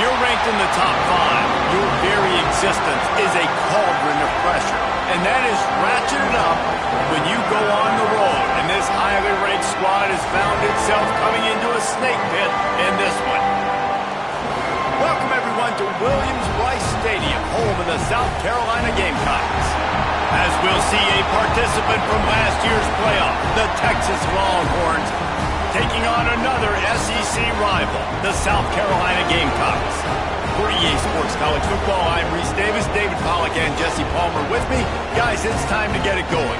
you're ranked in the top 5, your very existence is a cauldron of pressure. And that is ratcheted up when you go on the road. And this highly ranked squad has found itself coming into a snake pit in this one. Welcome, everyone, to Williams-Brice Stadium, home of the South Carolina Gamecocks. As we'll see a participant from last year's playoff, the Texas Longhorns, taking on another SEC rival, the South Carolina Gamecocks. For EA Sports College Football, I'm Reese Davis, David Pollack, and Jesse Palmer with me. Guys, it's time to get it going.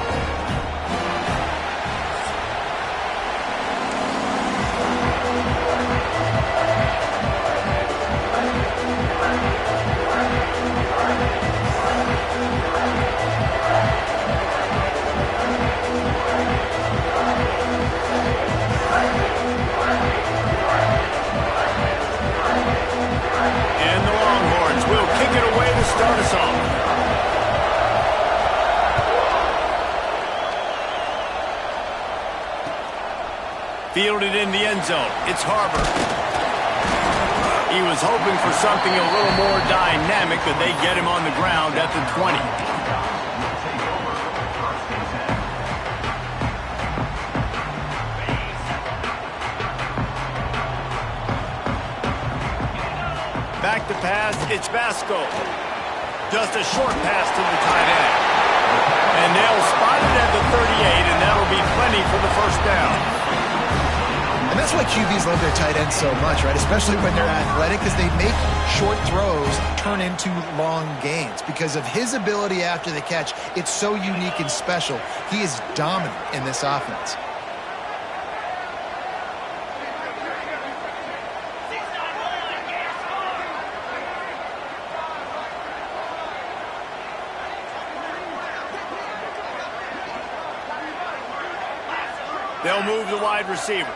Start us off. Fielded in the end zone. It's Harbor. He was hoping for something a little more dynamic, but they get him on the ground at the 20. Back to pass. It's Vasco. Just a short pass to the tight end. And they'll spot it at the 38, and that'll be plenty for the first down. And that's why QBs love their tight ends so much, right? Especially when they're athletic, because they make short throws turn into long gains. Because of his ability after the catch, it's so unique and special. He is dominant in this offense. They'll move the wide receiver.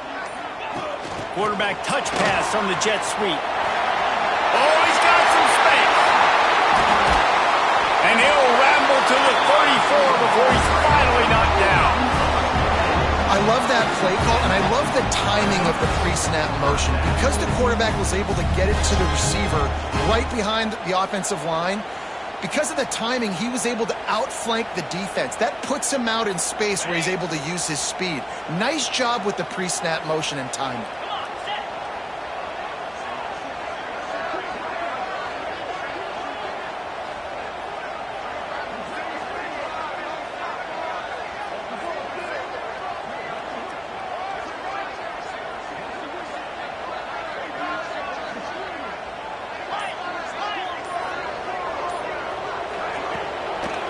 Quarterback touch pass on the jet sweep. Oh, he's got some space. And he'll ramble to the 34 before he's finally knocked down. I love that play call, and I love the timing of the pre-snap motion. Because the quarterback was able to get it to the receiver right behind the offensive line, because of the timing, he was able to outflank the defense. That puts him out in space where he's able to use his speed. Nice job with the pre-snap motion and timing.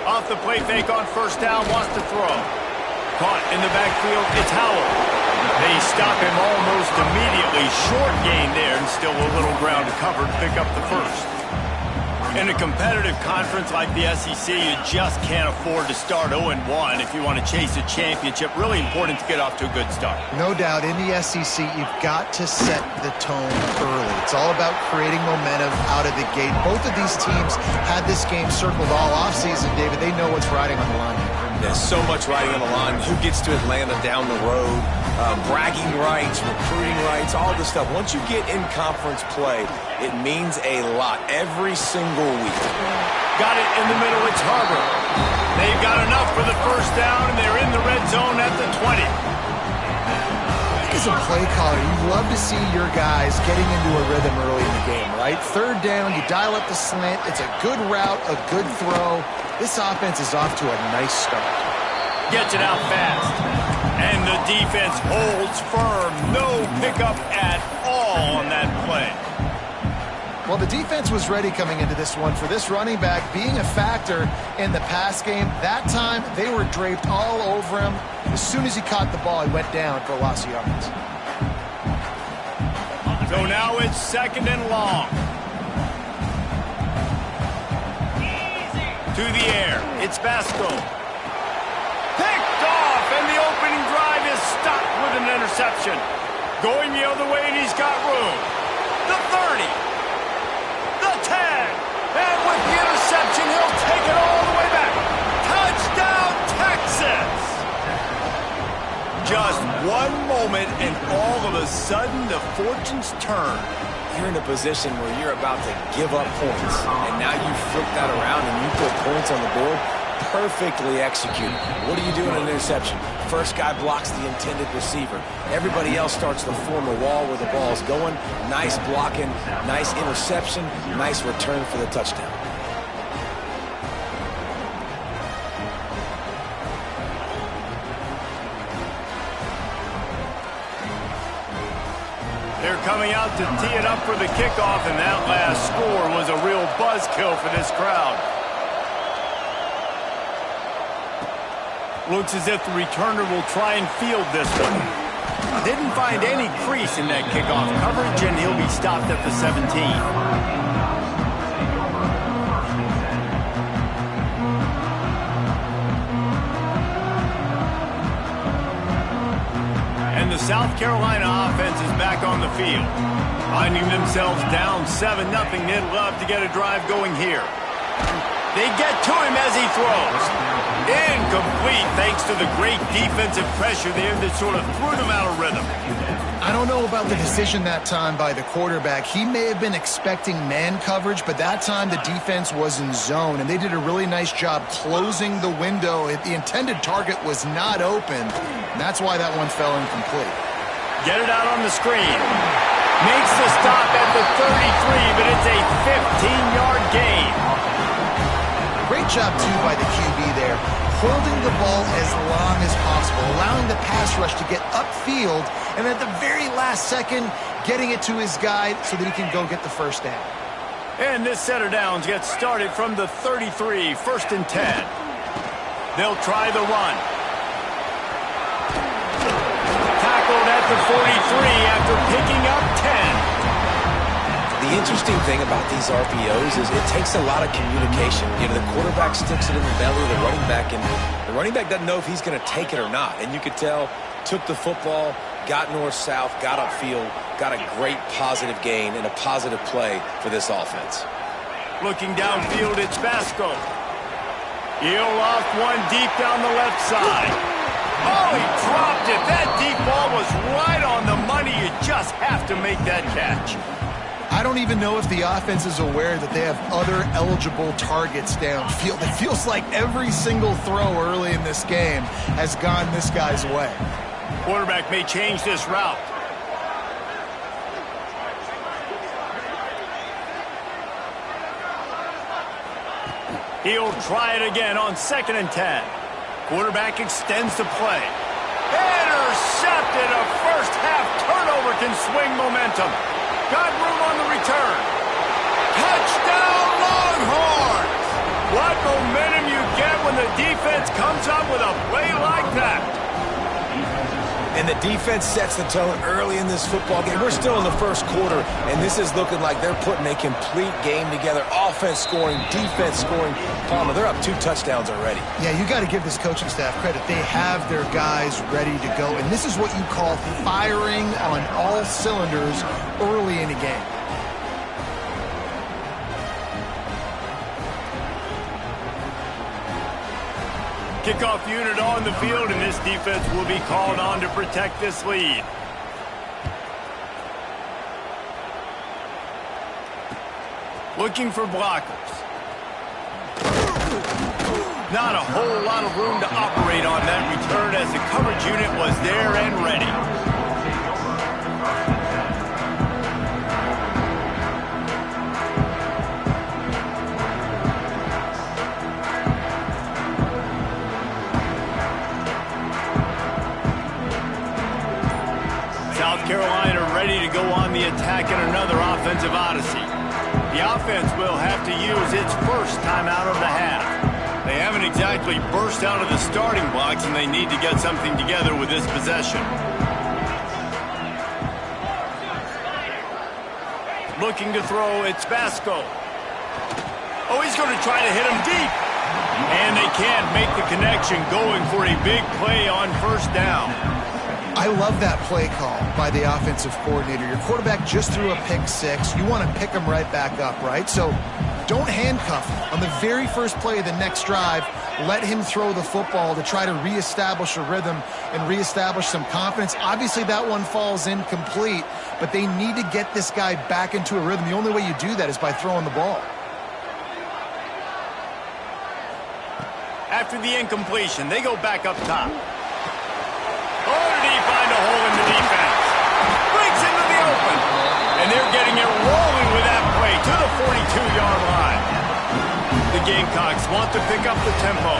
Off the play fake on first down, wants to throw. Caught in the backfield, it's Howell. They stop him almost immediately. Short gain there, and still a little ground to cover to pick up the first. In a competitive conference like the SEC, you just can't afford to start 0-1 if you want to chase a championship. Really important to get off to a good start. No doubt, in the SEC, you've got to set the tone early. It's all about creating momentum out of the gate. Both of these teams had this game circled all offseason, David. They know what's riding on the line. There's so much riding on the line. Who gets to Atlanta down the road? Bragging rights, recruiting rights, all this stuff. Once you get in conference play, it means a lot every single week. Got it in the middle. It's Harbor. They've got enough for the first down, and they're in the red zone at the 20. As a play caller, you love to see your guys getting into a rhythm early in the game, right? Third down, you dial up the slant. It's a good route, a good throw. This offense is off to a nice start. Gets it out fast. And the defense holds firm. No pickup at all on that play. Well, the defense was ready coming into this one. For this running back being a factor in the pass game, that time they were draped all over him. As soon as he caught the ball, he went down for a loss of yards. So now it's second and long. To the air. It's Vasco. Picked off, and the opening drive is stopped with an interception. Going the other way, and he's got room. The 30. The 10. And with the interception, he'll take it all the way back. Touchdown, Texas! Just one moment, and all of a sudden, the fortunes turn. you're in a position where you're about to give up points, and now you flip that around and you put points on the board, perfectly executed. What do you do in an interception? First guy blocks the intended receiver. Everybody else starts to form a wall where the ball's going. Nice blocking, nice interception, nice return for the touchdown. They're coming out to tee it up for the kickoff, and that last score was a real buzzkill for this crowd. Looks as if the returner will try and field this one. Didn't find any crease in that kickoff coverage, and he'll be stopped at the 17. And the South Carolina offense is back on the field. Finding themselves down 7-0, they'd love to get a drive going here. They get to him as he throws. Incomplete thanks to the great defensive pressure there that sort of threw them out of rhythm. I don't know about the decision that time by the quarterback. He may have been expecting man coverage, but that time the defense was in zone, and they did a really nice job closing the window. The intended target was not open, and that's why that one fell incomplete. Get it out on the screen. Makes the stop at the 33, but it's a 15-yard gain. Great job, too, by the QB there, holding the ball as long as possible, allowing the pass rush to get upfield, and at the very last second, getting it to his guy so that he can go get the first down. And this set of downs gets started from the 33, 1st and 10. They'll try the run. Tackled at the 43 after picking up 10. The interesting thing about these RPOs is it takes a lot of communication. You know, the quarterback sticks it in the belly of the running back, and the running back doesn't know if he's going to take it or not. And you could tell, took the football, got north-south, got upfield, got a great positive gain and a positive play for this offense. Looking downfield, it's Basco. He'll off one deep down the left side. Oh, he dropped it. That deep ball was right on the money. You just have to make that catch. I don't even know if the offense is aware that they have other eligible targets downfield. It feels like every single throw early in this game has gone this guy's way. Quarterback may change this route. He'll try it again on 2nd and 10. Quarterback extends the play. Intercepted. A first-half turnover can swing momentum. Got room on the return. Touchdown, Longhorns! What momentum you get when the defense comes up with a play like that. And the defense sets the tone early in this football game. We're still in the first quarter, and this is looking like they're putting a complete game together. Offense scoring, defense scoring. Palmer, they're up 2 touchdowns already. Yeah, you got to give this coaching staff credit. They have their guys ready to go, and this is what you call firing on all cylinders early in a game. Kickoff unit on the field, and this defense will be called on to protect this lead. Looking for blockers. Not a whole lot of room to operate on that return as the coverage unit was there and ready. South Carolina ready to go on the attack in another offensive odyssey. The offense will have to use its first timeout of the half. They haven't exactly burst out of the starting blocks, and they need to get something together with this possession. Looking to throw, it's Basco. Oh, he's going to try to hit him deep. And they can't make the connection, going for a big play on 1st down. I love that play call by the offensive coordinator. Your quarterback just threw a pick 6. You want to pick him right back up, right? So don't handcuff him. On the very first play of the next drive, let him throw the football to try to reestablish a rhythm and reestablish some confidence. Obviously, that one falls incomplete, but they need to get this guy back into a rhythm. The only way you do that is by throwing the ball. After the incompletion, they go back up top. Oh, did he find a hole in the defense? Breaks into the open. And they're getting it rolling with that play to the 42-yard line. The Gamecocks want to pick up the tempo.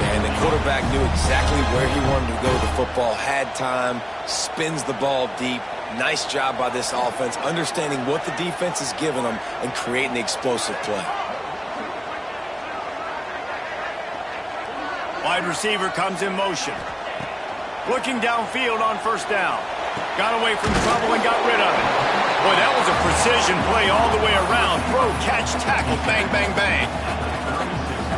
And the quarterback knew exactly where he wanted to go with the football, had time, spins the ball deep. Nice job by this offense, understanding what the defense is giving them and creating the explosive play. Wide receiver comes in motion. Looking downfield on first down. Got away from trouble and got rid of it. Boy, that was a precision play all the way around. Throw, catch, tackle, bang, bang, bang.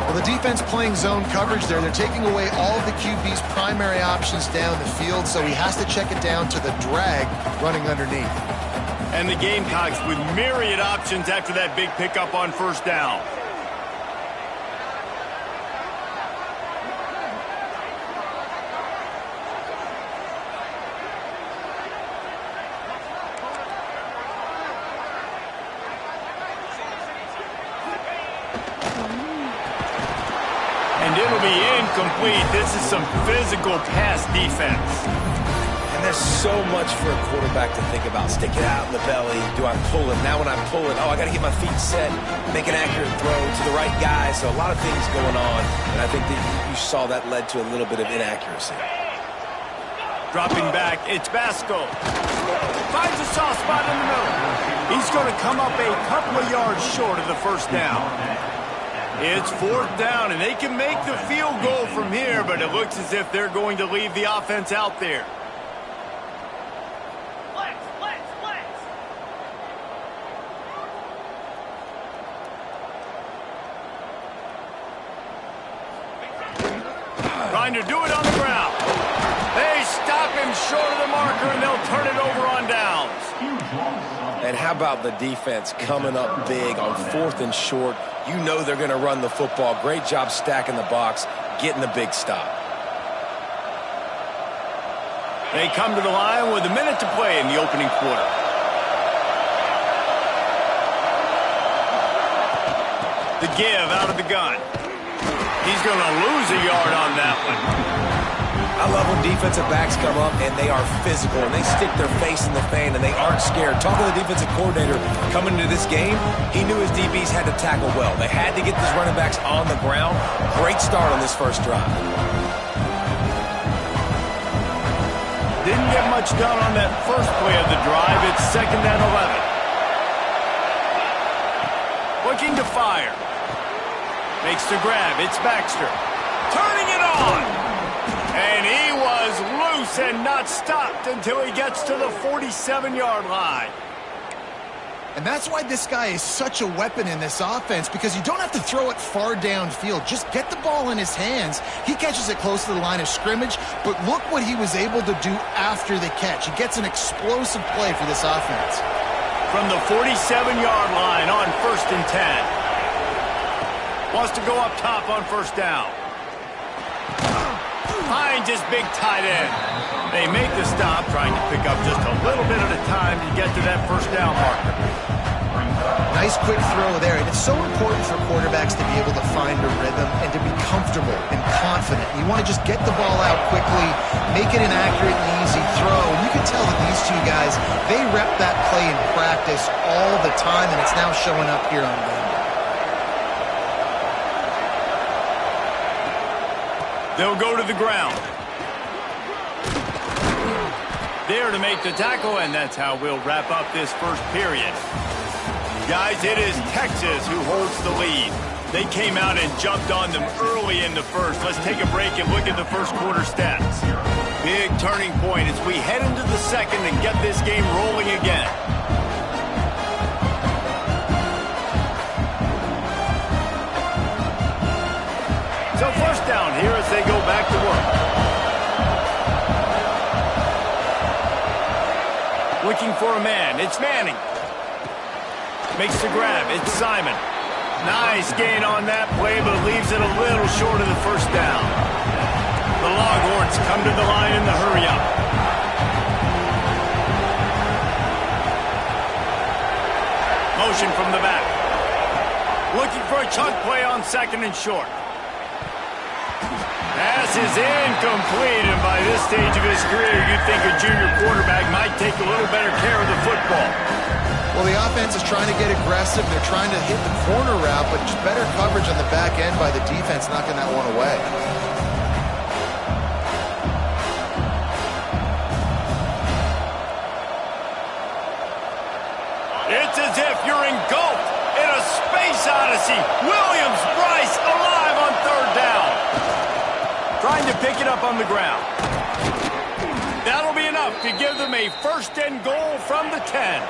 Well, the defense playing zone coverage there. They're taking away all of the QB's primary options down the field, so he has to check it down to the drag running underneath. And the Gamecocks with myriad options after that big pickup on first down. And it'll be incomplete. This is some physical pass defense. And there's so much for a quarterback to think about. Stick it out in the belly. Do I pull it? Now when I pull it, I got to get my feet set, make an accurate throw to the right guy. So a lot of things going on. And I think that you saw that led to a little bit of inaccuracy. Dropping back, it's Basco. Finds a soft spot in the middle. He's going to come up a couple of yards short of the first down. It's fourth down, and they can make the field goal from here, but it looks as if they're going to leave the offense out there. Trying to do it on the ground. They stop him short of the marker, and they'll turn it over on downs. And how about the defense coming up big on fourth and short? You know they're going to run the football. Great job stacking the box, getting the big stop. They come to the line with a minute to play in the opening quarter. The give out of the gun. He's going to lose a yard on that one. I love when defensive backs come up and they are physical and they stick their face in the fan and they aren't scared. Talking to the defensive coordinator coming into this game, he knew his DBs had to tackle well. They had to get these running backs on the ground. Great start on this first drive. Didn't get much done on that first play of the drive. It's 2nd and 11. Looking to fire. Makes the grab. It's Baxter. Turning it on. And he was loose and not stopped until he gets to the 47-yard line. And that's why this guy is such a weapon in this offense, because you don't have to throw it far downfield. Just get the ball in his hands. He catches it close to the line of scrimmage, but look what he was able to do after the catch. He gets an explosive play for this offense. From the 47-yard line on 1st and 10. Wants to go up top on first down. Finds his big tight end. They make the stop, trying to pick up just a little bit at a time to get to that first down marker. Nice quick throw there, and it's so important for quarterbacks to be able to find a rhythm and to be comfortable and confident. You want to just get the ball out quickly, make it an accurate and easy throw. And you can tell that these two guys, they rep that play in practice all the time, and it's now showing up here on them. They'll go to the ground. There to make the tackle, and that's how we'll wrap up this first period. Guys, it is Texas who holds the lead. They came out and jumped on them early in the first. Let's take a break and look at the first quarter stats. Big turning point as we head into the second and get this game rolling again. So first down here as they go back to work. Looking for a man. It's Manning. Makes the grab. It's Simon. Nice gain on that play, but leaves it a little short of the first down. The Longhorns come to the line in the hurry-up. Motion from the back. Looking for a chunk play on second and short. Pass is incomplete, and by this stage of his career, you'd think a junior quarterback might take a little better care of the football. Well, the offense is trying to get aggressive. They're trying to hit the corner route, but just better coverage on the back end by the defense, knocking that one away. It's as if you're engulfed in a space odyssey. Williams-Brice alive on third down. Trying to pick it up on the ground. That'll be enough to give them a first and goal from the 10.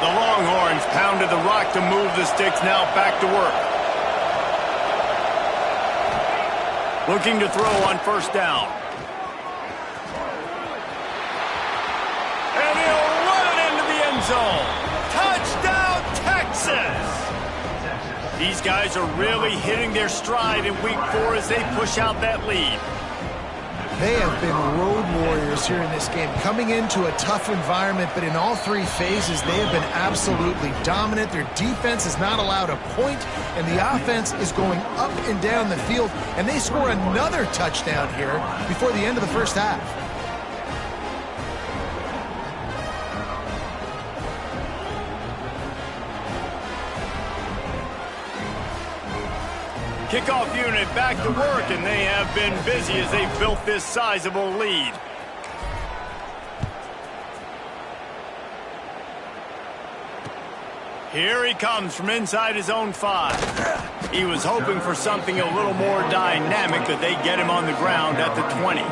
The Longhorns pounded the rock to move the sticks, now back to work. Looking to throw on first down. And he'll run it into the end zone. Touchdown, Texas! These guys are really hitting their stride in week 4 as they push out that lead. They have been road warriors here in this game, coming into a tough environment, but in all 3 phases, they have been absolutely dominant. Their defense is not allowed a point, and the offense is going up and down the field, and they score another touchdown here before the end of the first half. Kickoff unit back to work, and they have been busy as they built this sizable lead. Here he comes from inside his own 5. He was hoping for something a little more dynamic, but they get him on the ground at the 20.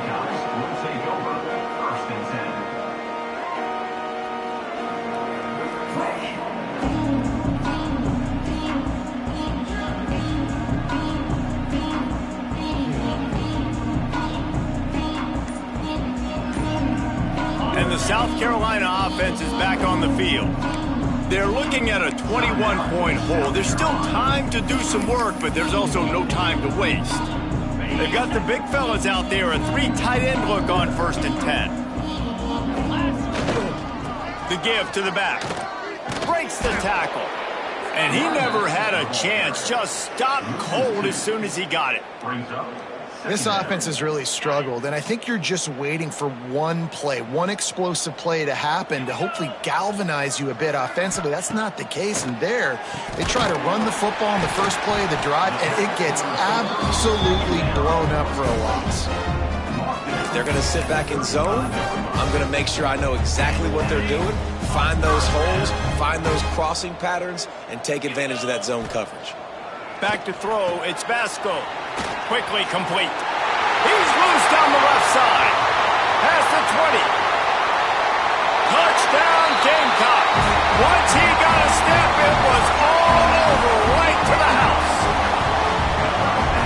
The South Carolina offense is back on the field. They're looking at a 21-point hole. There's still time to do some work, but there's also no time to waste. They've got the big fellas out there, a 3 tight end look on first and 10. The give to the back. Breaks the tackle. And he never had a chance. Just stopped cold as soon as he got it. This offense has really struggled, and I think you're just waiting for one play, one explosive play to happen to hopefully galvanize you a bit offensively. That's not the case, and there, they try to run the football on the first play of the drive, and it gets absolutely blown up for a loss. If they're going to sit back in zone, I'm going to make sure I know exactly what they're doing, find those holes, find those crossing patterns, and take advantage of that zone coverage. Back to throw, it's Vasco. Quickly complete. He's loose down the left side. Past the 20. Touchdown, Gamecock. Once he got a step, it was all over right to the house.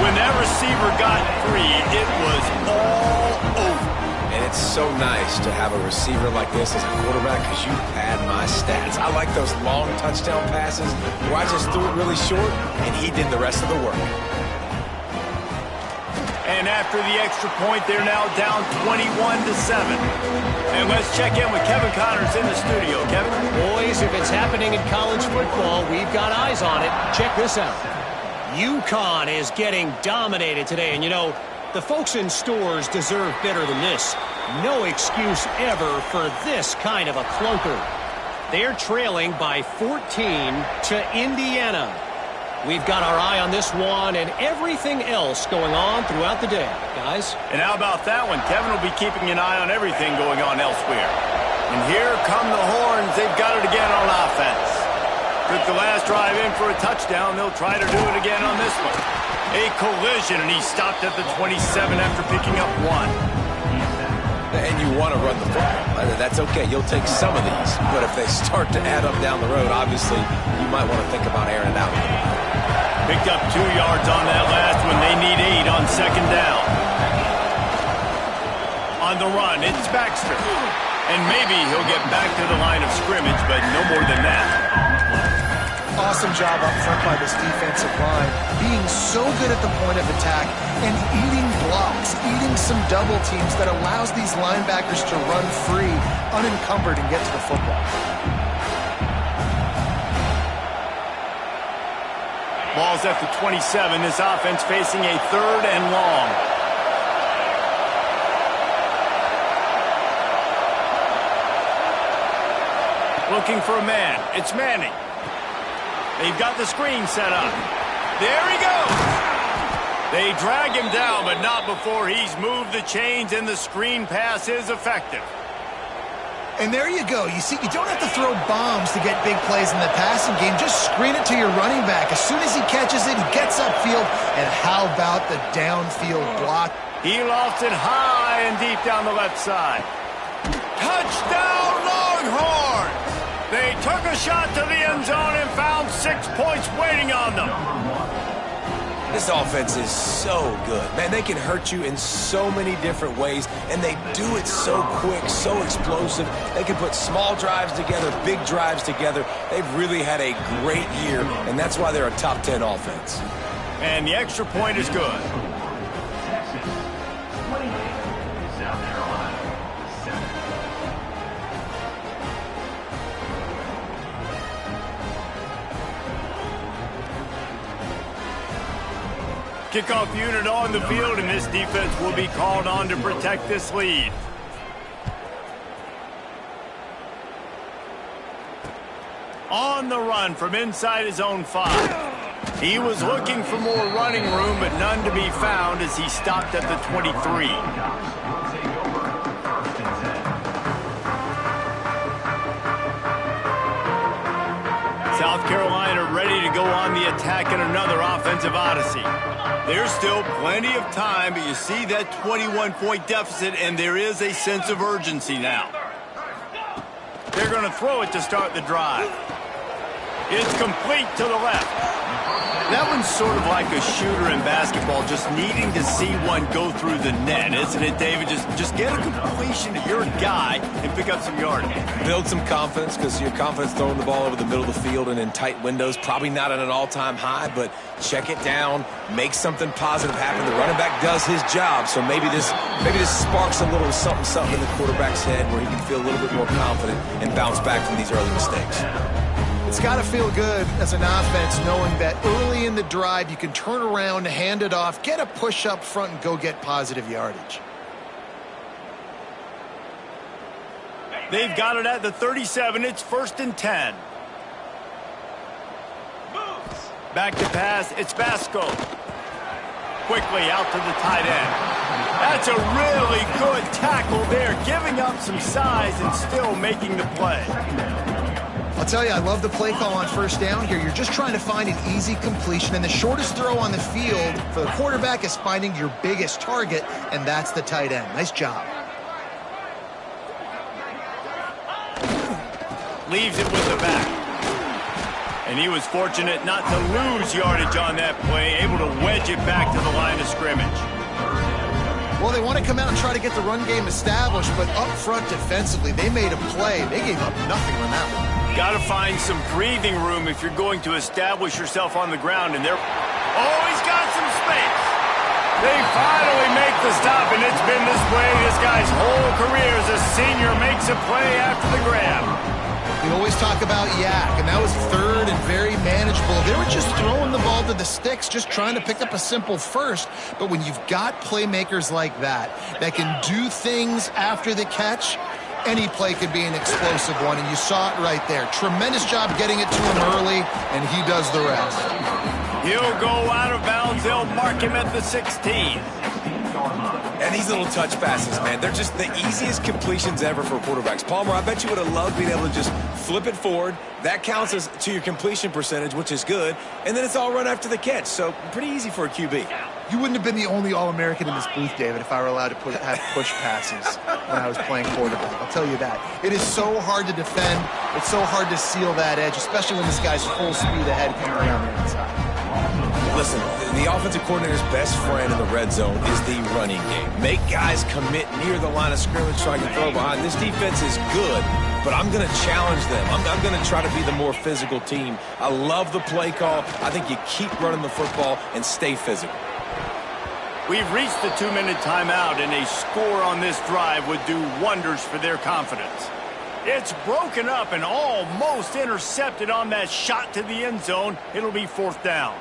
When that receiver got free, it was all over. And it's so nice to have a receiver like this as a quarterback because you pad my stats. I like those long touchdown passes where I just threw it really short and he did the rest of the work. And after the extra point, they're now down 21-7. And let's check in with Kevin Connors in the studio. Kevin? Boys, if it's happening in college football, we've got eyes on it. Check this out. UConn is getting dominated today. And, you know, the folks in stores deserve better than this. No excuse ever for this kind of a clunker. They're trailing by 14 to Indiana. We've got our eye on this one and everything else going on throughout the day, guys. And how about that one? Kevin will be keeping an eye on everything going on elsewhere. And here come the Horns. They've got it again on offense. Took the last drive in for a touchdown. They'll try to do it again on this one. A collision, and he stopped at the 27 after picking up 1. And you want to run the football. That's okay. You'll take some of these. But if they start to add up down the road, obviously, you might want to think about airing it out. Picked up 2 yards on that last one. They need 8 on second down. On the run, it's Baxter. And maybe he'll get back to the line of scrimmage, but no more than that. Awesome job up front by this defensive line, being so good at the point of attack and eating blocks, eating some double teams that allows these linebackers to run free, unencumbered, and get to the football. Ball's at the 27. This offense facing a 3rd and long. Looking for a man. It's Manning. They've got the screen set up. There he goes. They drag him down, but not before he's moved the chains, and the screen pass is effective. And there you go. You see, you don't have to throw bombs to get big plays in the passing game. Just screen it to your running back. As soon as he catches it, he gets upfield. And how about the downfield block? He lofts it high and deep down the left side. Touchdown, Longhorns! They took a shot to the end zone and found 6 points waiting on them. This offense is so good. Man, they can hurt you in so many different ways, and they do it so quick, so explosive. They can put small drives together, big drives together. They've really had a great year, and that's why they're a top 10 offense. And the extra point is good. Kickoff unit on the field, and this defense will be called on to protect this lead. On the run from inside his own 5. He was looking for more running room, but none to be found as he stopped at the 23. South Carolina ready to go on the attack in another offensive odyssey. There's still plenty of time, but you see that 21-point deficit, and there is a sense of urgency now. They're going to throw it to start the drive. It's complete to the left. That one's sort of like a shooter in basketball, just needing to see one go through the net, isn't it, David? Just get a completion to your guy and pick up some yardage. Build some confidence, because your confidence throwing the ball over the middle of the field and in tight windows, probably not at an all-time high, but check it down, make something positive happen. The running back does his job, so maybe this sparks a little something in the quarterback's head where he can feel a little bit more confident and bounce back from these early mistakes. It's got to feel good as an offense knowing that early in the drive you can turn around, hand it off, get a push up front, and go get positive yardage. They've got it at the 37. It's 1st and 10. Back to pass. It's Vasco. Quickly out to the tight end. That's a really good tackle there, giving up some size and still making the play. I'll tell you, I love the play call on 1st down here. You're just trying to find an easy completion, and the shortest throw on the field for the quarterback is finding your biggest target, and that's the tight end. Nice job. Leaves it with the back. And he was fortunate not to lose yardage on that play, able to wedge it back to the line of scrimmage. Well, they want to come out and try to get the run game established, but up front defensively, they made a play. They gave up nothing on that one. Got to find some breathing room if you're going to establish yourself on the ground. And they're... Oh, he's got some space. They finally make the stop, and it's been this way this guy's whole career as a senior makes a play after the grab. We always talk about yak, and that was 3rd and very manageable. They were just throwing the ball to the sticks, just trying to pick up a simple first. But when you've got playmakers like that can do things after the catch, any play could be an explosive one, and you saw it right there. Tremendous job getting it to him early, and he does the rest. He'll go out of bounds. They'll mark him at the 16. And these little touch passes, man, they're just the easiest completions ever for quarterbacks. Palmer, I bet you would have loved being able to just flip it forward. That counts as to your completion percentage, which is good. And then it's all run after the catch, so pretty easy for a QB. You wouldn't have been the only All-American in this booth, David, if I were allowed to have push passes when I was playing quarterback. I'll tell you that. It is so hard to defend. It's so hard to seal that edge, especially when this guy's full speed ahead coming around the inside. Listen, the offensive coordinator's best friend in the red zone is the running game. Make guys commit near the line of scrimmage trying to throw behind. This defense is good but I'm going to challenge them. I'm going to try to be the more physical team. I love the play call. I think you keep running the football and stay physical. We've reached the 2-minute timeout, and a score on this drive would do wonders for their confidence. It's broken up and almost intercepted on that shot to the end zone. It'll be 4th down.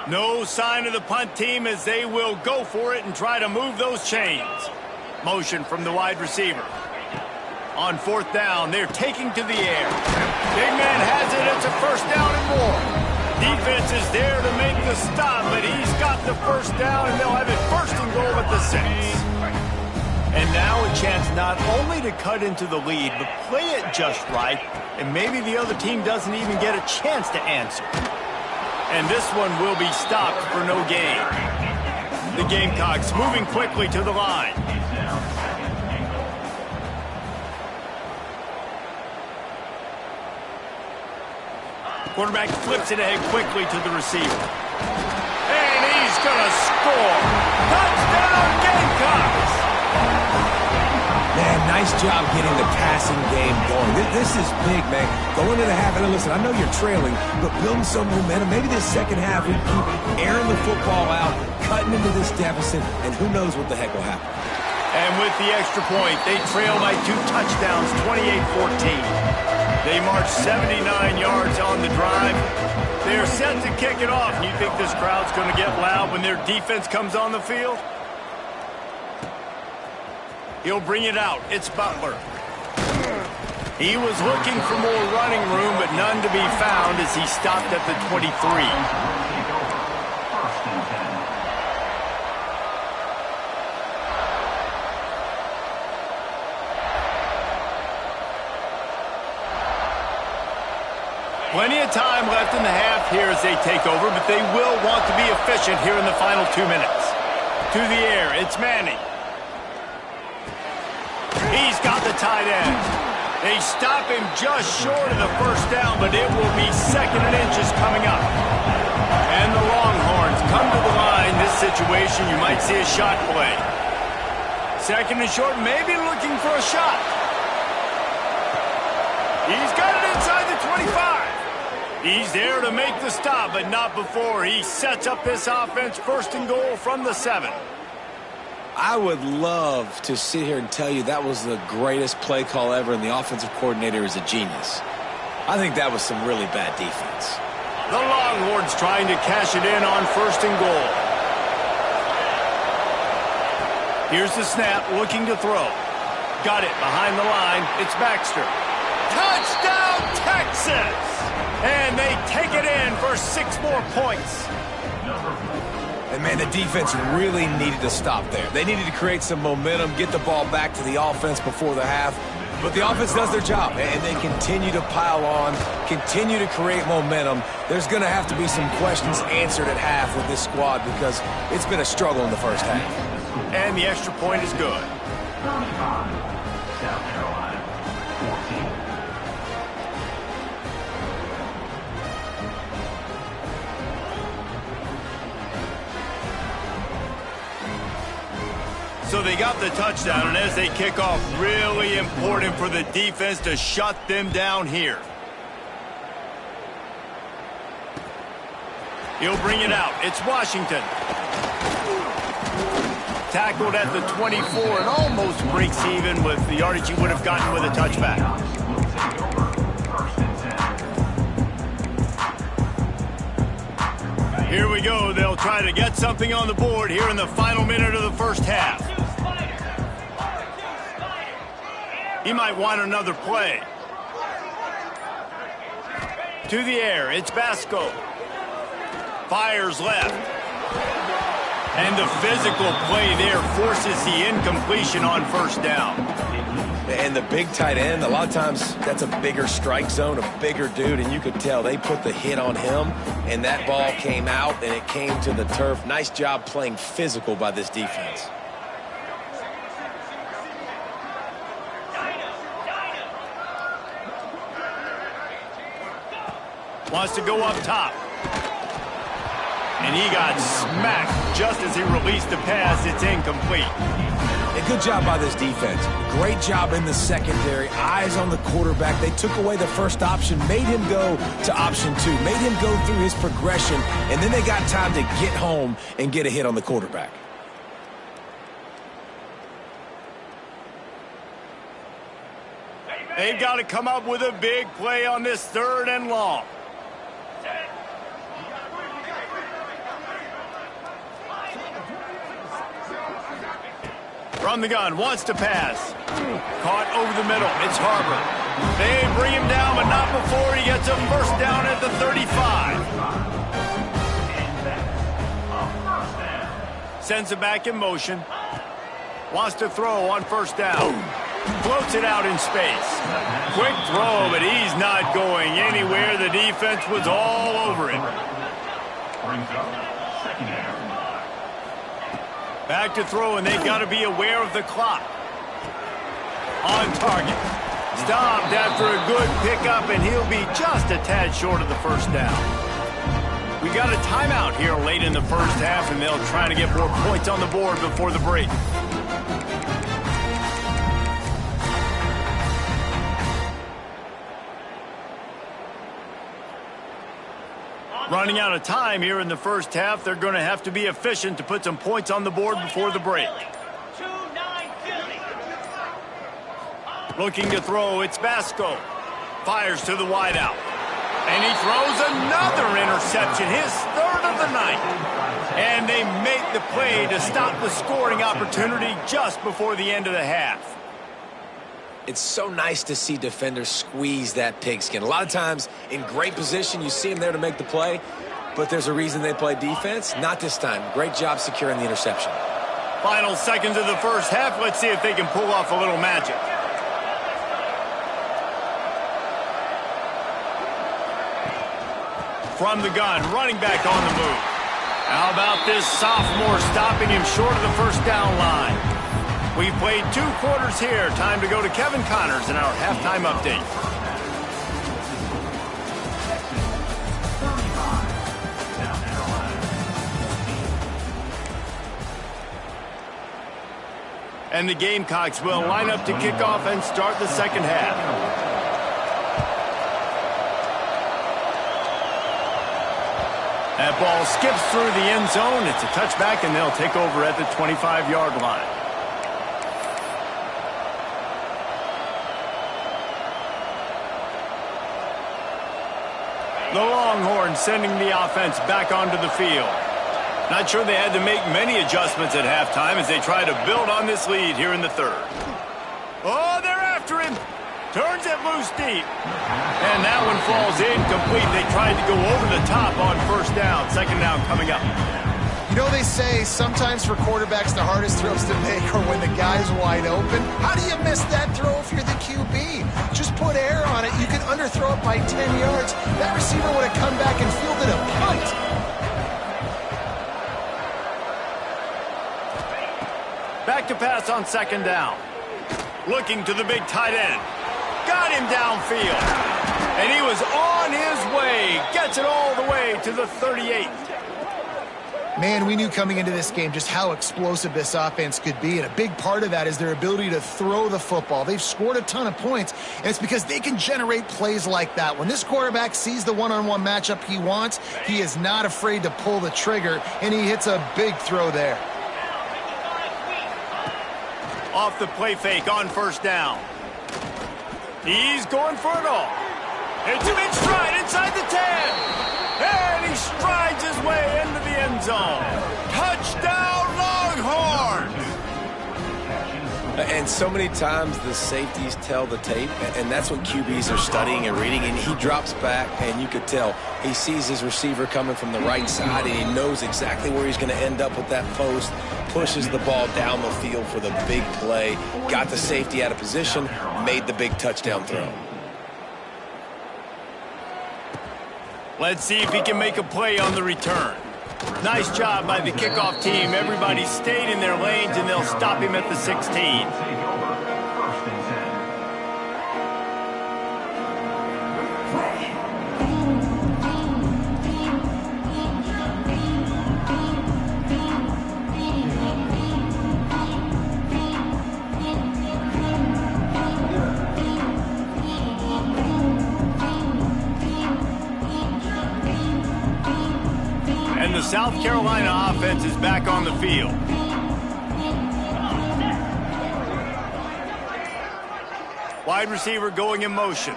No sign of the punt team as they will go for it and try to move those chains. Motion from the wide receiver. On 4th down, they're taking to the air. Big man has it. It's a 1st down and more. Defense is there to make the stop, but he's got the 1st down, and they'll have it 1st and goal at the 6. And now a chance not only to cut into the lead, but play it just right, and maybe the other team doesn't even get a chance to answer. And this one will be stopped for no gain. The Gamecocks moving quickly to the line. Quarterback flips it ahead quickly to the receiver. And he's going to score. Touchdown, Gamecocks! Man, nice job getting the passing game going. This is big, man. Going into the half, and listen, I know you're trailing, but building some momentum. Maybe this second half we keep airing the football out, cutting into this deficit, and who knows what the heck will happen. And with the extra point, they trail by 2 touchdowns, 28-14. They march 79 yards on the drive. They're set to kick it off. And you think this crowd's going to get loud when their defense comes on the field? He'll bring it out. It's Butler. He was looking for more running room, but none to be found as he stopped at the 23. Plenty of time left in the half here as they take over, but they will want to be efficient here in the final 2 minutes. To the air, it's Manning. He's got the tight end. They stop him just short of the 1st down, but it will be 2nd and inches coming up. And the Longhorns come to the line. This situation, you might see a shot play. 2nd and short, maybe looking for a shot. He's got it inside the 25. He's there to make the stop, but not before he sets up this offense 1st and goal from the 7. I would love to sit here and tell you that was the greatest play call ever, and the offensive coordinator is a genius. I think that was some really bad defense. The Longhorns trying to cash it in on 1st and goal. Here's the snap, looking to throw. Got it behind the line. It's Baxter. Touchdown, Texas! And they take it in for 6 more points. And, man, the defense really needed to stop there. They needed to create some momentum, get the ball back to the offense before the half. But the offense does their job, and they continue to pile on, continue to create momentum. There's going to have to be some questions answered at half with this squad because it's been a struggle in the 1st half. And the extra point is good. South Carolina, 14. So they got the touchdown, and as they kick off, really important for the defense to shut them down here. He'll bring it out. It's Washington. Tackled at the 24 and almost breaks even with the yardage he would have gotten with a touchback. Here we go. They'll try to get something on the board here in the final minute of the 1st half. He might want another play. To the air, it's Basco. Fires left. And the physical play there forces the incompletion on 1st down. And the big tight end, a lot of times that's a bigger strike zone, a bigger dude, and you could tell they put the hit on him, and that ball came out, and it came to the turf. Nice job playing physical by this defense. Wants to go up top. And he got smacked just as he released the pass. It's incomplete. A good job by this defense. Great job in the secondary. Eyes on the quarterback. They took away the first option, made him go to option 2, made him go through his progression, and then they got time to get home and get a hit on the quarterback. They've got to come up with a big play on this 3rd and long. From the gun, wants to pass. Caught over the middle. It's Harbor. They bring him down, but not before he gets a first down at the 35. Sends it back in motion. Wants to throw on first down. Floats it out in space. Quick throw, but he's not going anywhere. The defense was all over him. Back to throw, and they've got to be aware of the clock. On target. Stopped after a good pickup, and he'll be just a tad short of the first down. We got a timeout here late in the first half, and they'll try to get more points on the board before the break. Running out of time here in the first half. They're going to have to be efficient to put some points on the board before the break. Looking to throw, it's Vasco. Fires to the wideout. And he throws another interception, his 3rd of the night. And they make the play to stop the scoring opportunity just before the end of the half. It's so nice to see defenders squeeze that pigskin. A lot of times in great position, you see them there to make the play, but there's a reason they play defense. Not this time. Great job securing the interception. Final seconds of the first half. Let's see if they can pull off a little magic. From the gun, running back on the move. How about this sophomore stopping him short of the first down line? We've played 2 quarters here. Time to go to Kevin Connors in our halftime update. And the Gamecocks will line up to kick off and start the second half. That ball skips through the end zone. It's a touchback, and they'll take over at the 25-yard line. The Longhorns sending the offense back onto the field. Not sure they had to make many adjustments at halftime as they try to build on this lead here in the 3rd. Oh, they're after him. Turns it loose deep. And that one falls incomplete. They tried to go over the top on first down. Second down coming up. You know, they say sometimes for quarterbacks the hardest throws to make are when the guy's wide open. How do you miss that throw if you're the QB? Just put air on it. You can underthrow it by 10 yards. That receiver would have come back and fielded a punt. Back to pass on second down. Looking to the big tight end. Got him downfield. And he was on his way. Gets it all the way to the 38. Man, we knew coming into this game just how explosive this offense could be, and a big part of that is their ability to throw the football. They've scored a ton of points, and it's because they can generate plays like that. When this quarterback sees the one-on-one matchup he wants, he is not afraid to pull the trigger, and he hits a big throw there. Off the play fake on first down. He's going for it all. It's a big stride inside the 10. And he strides his way into the end zone. Touchdown, Longhorns! And so many times the safeties tell the tape, and that's what QBs are studying and reading, and he drops back, and you could tell he sees his receiver coming from the right side, and he knows exactly where he's going to end up with that post, pushes the ball down the field for the big play, got the safety out of position, made the big touchdown throw. Let's see if he can make a play on the return. Nice job by the kickoff team. Everybody stayed in their lanes, and they'll stop him at the 16. South Carolina offense is back on the field. Wide receiver going in motion.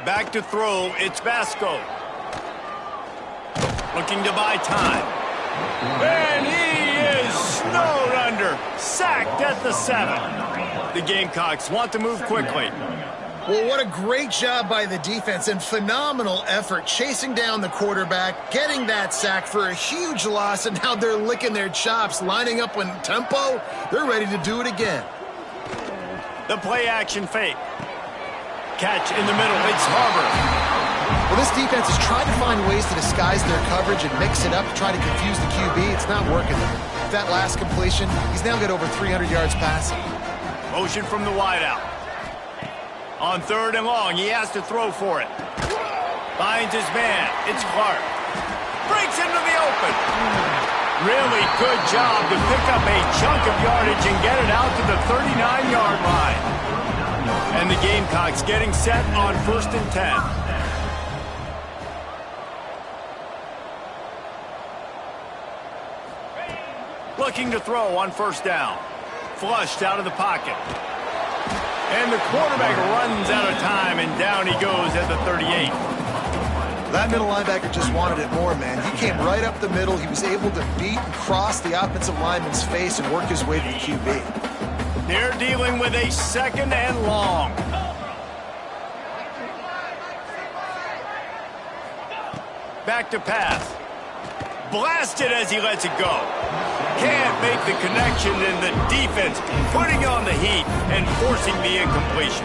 Back to throw, it's Vasco. Looking to buy time. And he is snowed under. Sacked at the 7. The Gamecocks want to move quickly. Well, what a great job by the defense and phenomenal effort chasing down the quarterback, getting that sack for a huge loss, and now they're licking their chops, lining up in tempo. They're ready to do it again. The play-action fake. Catch in the middle. It's Harbor. Well, this defense has tried to find ways to disguise their coverage and mix it up to try to confuse the QB. It's not working there. That last completion, he's now got over 300 yards passing. Motion from the wideout. On 3rd and long, he has to throw for it. Finds his man. It's Clark. Breaks into the open. Really good job to pick up a chunk of yardage and get it out to the 39-yard line. And the Gamecocks getting set on 1st and 10. Looking to throw on 1st down. Flushed out of the pocket. And the quarterback runs out of time, and down he goes at the 38. That middle linebacker just wanted it more, man. He came right up the middle. He was able to beat and cross the offensive lineman's face and work his way to the QB. They're dealing with a 2nd and long. Back to pass. Blasted as he lets it go. Can't make the connection, and the defense putting on the heat and forcing the incompletion.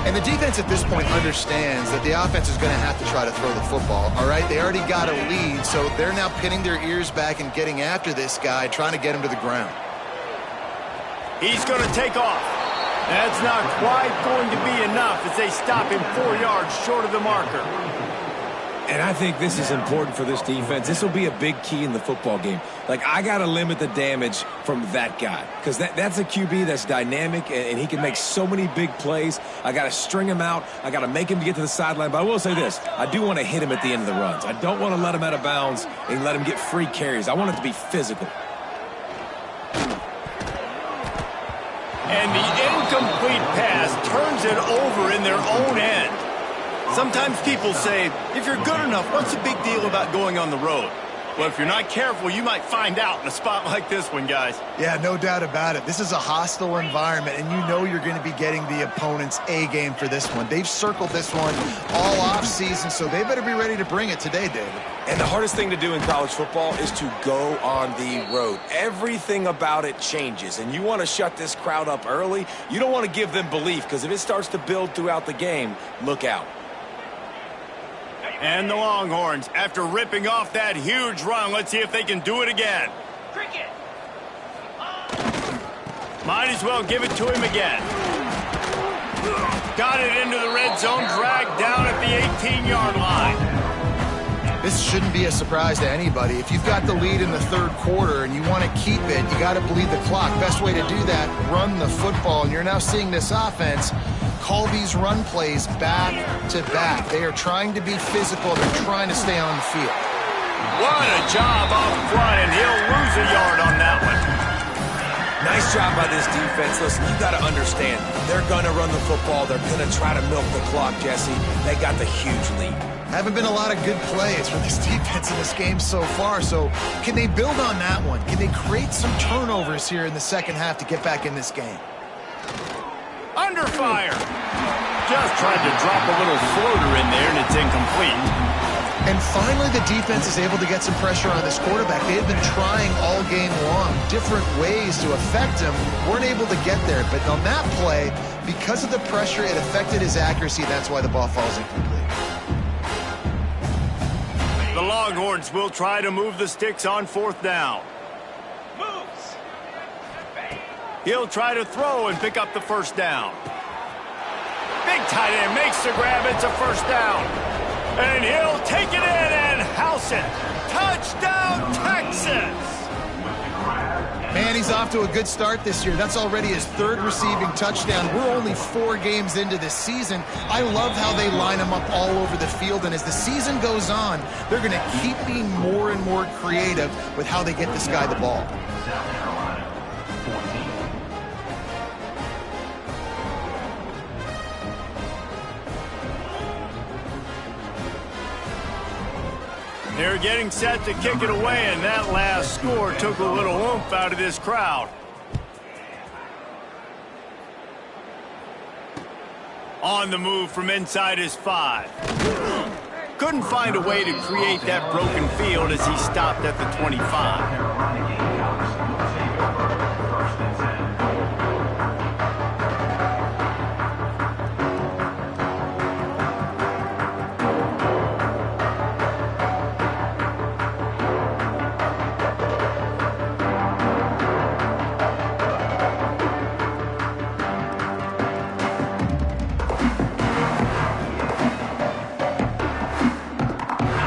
And the defense at this point understands that the offense is going to have to try to throw the football, all right? They already got a lead, so they're now pinning their ears back and getting after this guy, trying to get him to the ground. He's going to take off. That's not quite going to be enough as they stop him 4 yards short of the marker. And I think this is important for this defense. This will be a big key in the football game. Like, I got to limit the damage from that guy because that's a QB that's dynamic, and he can make so many big plays. I got to string him out. I got to make him get to the sideline. But I will say this. I do want to hit him at the end of the runs. I don't want to let him out of bounds and let him get free carries. I want it to be physical. And the incomplete pass turns it over in their own end. Sometimes people say, if you're good enough, what's the big deal about going on the road? Well, if you're not careful, you might find out in a spot like this one, guys. Yeah, no doubt about it. This is a hostile environment, and you know you're going to be getting the opponent's A game for this one. They've circled this one all offseason, so they better be ready to bring it today, David. And the hardest thing to do in college football is to go on the road. Everything about it changes, and you want to shut this crowd up early. You don't want to give them belief, because if it starts to build throughout the game, look out. And the Longhorns, after ripping off that huge run, let's see if they can do it again. Might as well give it to him again. Got it into the red zone, dragged down at the 18-yard line. This shouldn't be a surprise to anybody. If you've got the lead in the 3rd quarter and you want to keep it, you got to bleed the clock. Best way to do that, run the football. And you're now seeing this offense call these run plays back to back. They are trying to be physical. They're trying to stay on the field. What a job off front, and he'll lose a yard on that one. Nice job by this defense. Listen, you got to understand, they're going to run the football. They're going to try to milk the clock, Jesse. They got the huge lead. Haven't been a lot of good plays for this defense in this game so far, so can they build on that one? Can they create some turnovers here in the second half to get back in this game? Under fire. Just tried to drop a little floater in there, and it's incomplete. And finally, the defense is able to get some pressure on this quarterback. They have been trying all game long, different ways to affect him. Weren't able to get there, but on that play, because of the pressure, it affected his accuracy, and that's why the ball falls incomplete. The Longhorns will try to move the sticks on 4th down. He'll try to throw and pick up the 1st down. Big tight end makes the grab. It's a 1st down. And he'll take it in and house it. Touchdown, Texas! Man, And he's off to a good start this year. That's already his 3rd receiving touchdown. We're only 4 games into this season. I love how they line him up all over the field. And as the season goes on, they're going to keep being more and more creative with how they get this guy the ball. South Carolina, 14. They're getting set to kick it away, and that last score took a little oomph out of this crowd. On the move from inside his 5. Couldn't find a way to create that broken field as he stopped at the 25.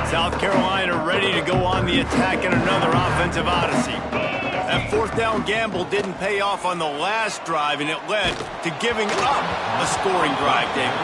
South Carolina ready to go on the attack in another offensive odyssey. That 4th down gamble didn't pay off on the last drive, and it led to giving up a scoring drive, David.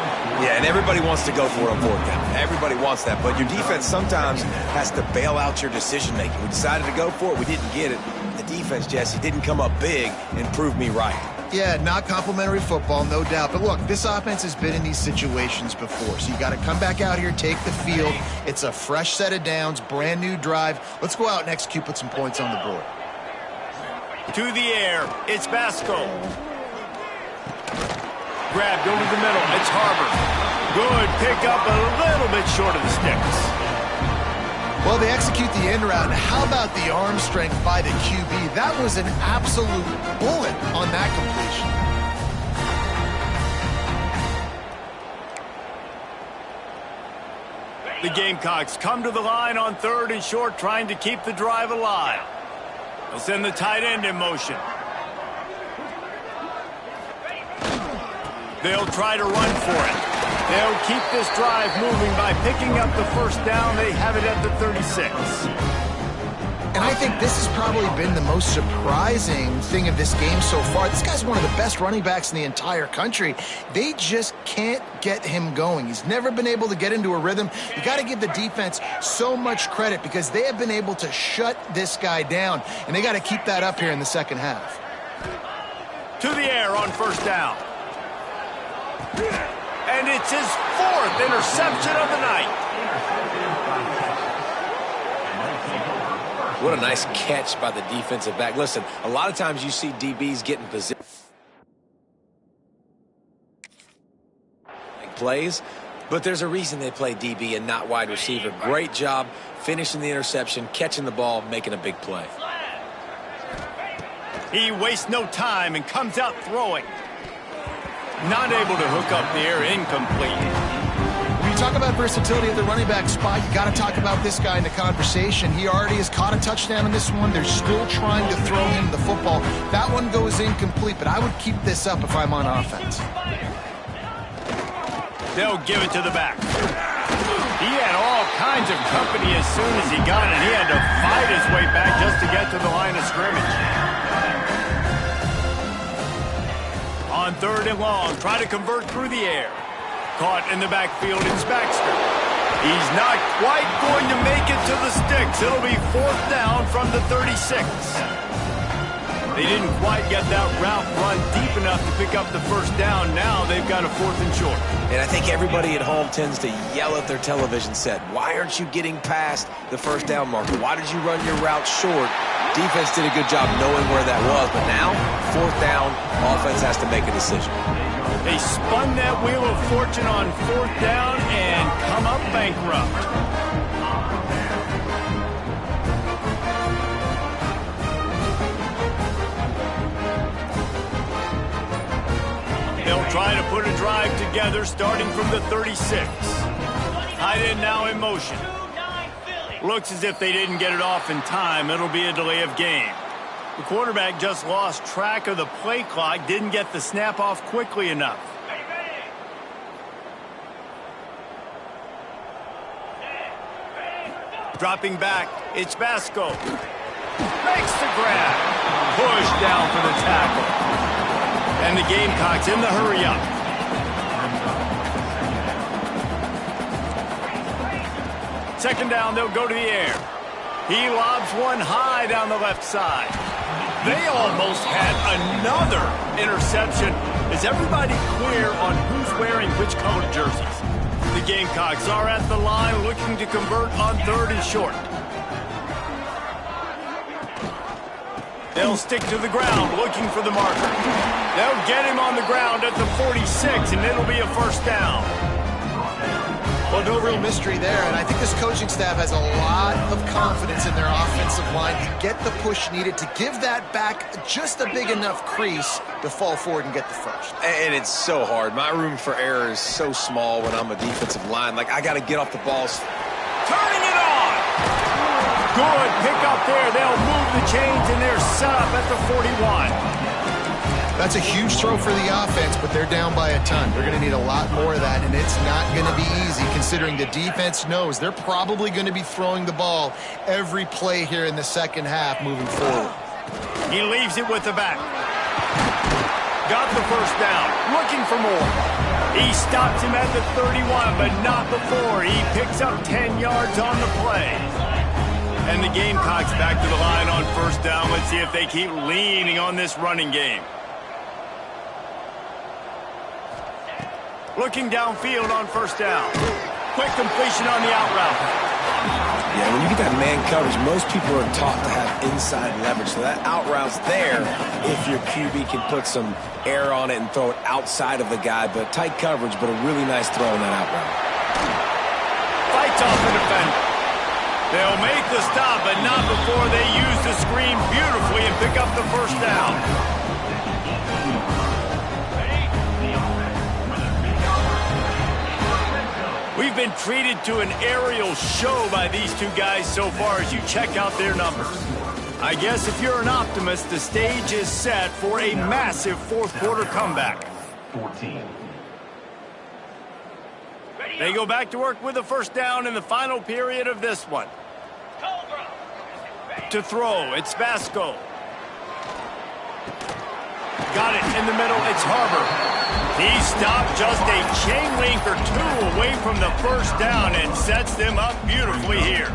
Yeah, and everybody wants to go for it on 4th down. Everybody wants that, but your defense sometimes has to bail out your decision-making. We decided to go for it. We didn't get it. The defense, Jesse, didn't come up big and prove me right. Yeah, not complimentary football, no doubt. But look, this offense has been in these situations before. So you got to come back out here, take the field. It's a fresh set of downs, brand new drive. Let's go out and execute, put some points on the board. To the air, it's Basco. Grabbed over the middle, it's Harbor. Good pick up, a little bit short of the sticks. Well, they execute the end route. And how about the arm strength by the QB? That was an absolute bullet on that completion. The Gamecocks come to the line on 3rd and short, trying to keep the drive alive. They'll send the tight end in motion. They'll try to run for it. They'll keep this drive moving by picking up the 1st down. They have it at the 36. And I think this has probably been the most surprising thing of this game so far. This guy's one of the best running backs in the entire country. They just can't get him going. He's never been able to get into a rhythm. You got to give the defense so much credit because they have been able to shut this guy down, and they got to keep that up here in the second half. To the air on 1st down. And it's his 4th interception of the night. What a nice catch by the defensive back. Listen, a lot of times you see DBs get in position plays, but there's a reason they play DB and not wide receiver. Great job finishing the interception, catching the ball, making a big play. He wastes no time and comes out throwing. Not able to hook up the air, incomplete. When you talk about versatility at the running back spot, you got to talk about this guy in the conversation. He already has caught a touchdown in this one. They're still trying to throw him the football. That one goes incomplete, but I would keep this up if I'm on offense. They'll give it to the back. He had all kinds of company as soon as he got it. He had to fight his way back just to get to the line of scrimmage. On 3rd and long, try to convert through the air. Caught in the backfield, it's Baxter. He's not quite going to make it to the sticks. It'll be 4th down from the 36. They didn't quite get that route run deep enough to pick up the 1st down. Now they've got a 4th and short. And I think everybody at home tends to yell at their television set, why aren't you getting past the 1st down marker? Why did you run your route short? Defense did a good job knowing where that was, but now, 4th down, offense has to make a decision. They spun that wheel of fortune on 4th down and come up bankrupt. They'll try to put a drive together starting from the 36. Tight end now in motion. Looks as if they didn't get it off in time. It'll be a delay of game. The quarterback just lost track of the play clock, didn't get the snap off quickly enough. Dropping back, it's Basco. Makes the grab. Push down for the tackle. And the Gamecocks in the hurry up. Second down, they'll go to the air. He lobs one high down the left side. They almost had another interception. Is everybody clear on who's wearing which colored jerseys? The Gamecocks are at the line looking to convert on 3rd and short. They'll stick to the ground looking for the marker. They'll get him on the ground at the 46, and it'll be a first down. Well, no real mystery there, and I think this coaching staff has a lot of confidence in their offensive line to get the push needed to give that back just a big enough crease to fall forward and get the first. And it's so hard. My room for error is so small when I'm a defensive line. Like, I got to get off the balls. Turning it on! Good pick up there. They'll move the chains, and they're set up at the 41. That's a huge throw for the offense, but they're down by a ton. They're going to need a lot more of that, and it's not going to be easy considering the defense knows they're probably going to be throwing the ball every play here in the second half moving forward. He leaves it with the back. Got the first down. Looking for more. He stops him at the 31, but not before. He picks up 10 yards on the play. And the Gamecocks back to the line on first down. Let's see if they keep leaning on this running game. Looking downfield on first down. Quick completion on the out route. Yeah, when you get that man coverage, most people are taught to have inside leverage. So that out route's there if your QB can put some air on it and throw it outside of the guy. But tight coverage, but a really nice throw in that out route. Fights off the defender. They'll make the stop, but not before they use the screen beautifully and pick up the first down. We've been treated to an aerial show by these two guys so far as you check out their numbers. I guess if you're an optimist, the stage is set for a massive fourth quarter comeback. 14. They go back to work with a first down in the final period of this one. To throw, it's Vasco. Got it in the middle, it's Harbor. He stopped just a chain link or two away from the first down and sets them up beautifully here.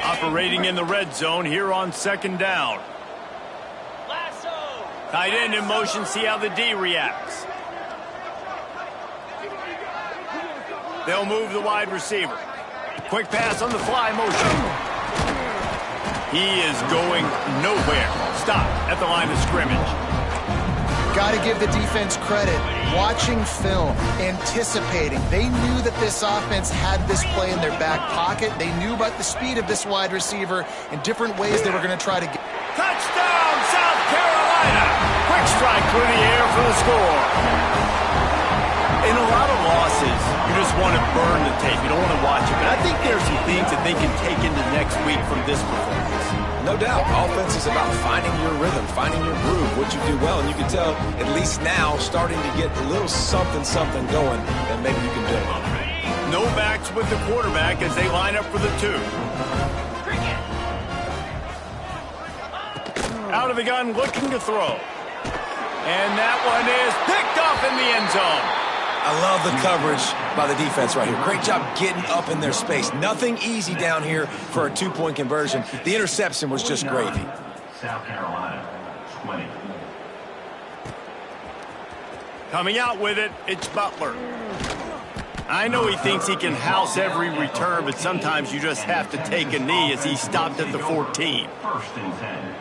Operating in the red zone here on second down. Tight end in motion, see how the D reacts. They'll move the wide receiver. Quick pass on the fly motion. He is going nowhere. Stop at the line of scrimmage. Got to give the defense credit. Watching film, anticipating. They knew that this offense had this play in their back pocket. They knew about the speed of this wide receiver and different ways they were going to try to get. Touchdown, South Carolina! Quick strike through the air for the score. In a lot of losses, you just want to burn the tape. You don't want to watch it. But I think there are some things that they can take into next week from this performance. No doubt. Offense is about finding your rhythm, finding your groove, what you do well. And you can tell, at least now, starting to get a little something going that maybe you can do. No backs with the quarterback as they line up for the two. Out of the gun, looking to throw. And that one is picked off in the end zone. I love the coverage by the defense right here. Great job getting up in their space. Nothing easy down here for a two-point conversion. The interception was just gravy. South Carolina, 20. Coming out with it, it's Butler. I know he thinks he can house every return, but sometimes you just have to take a knee as he stopped at the 14. First and 10.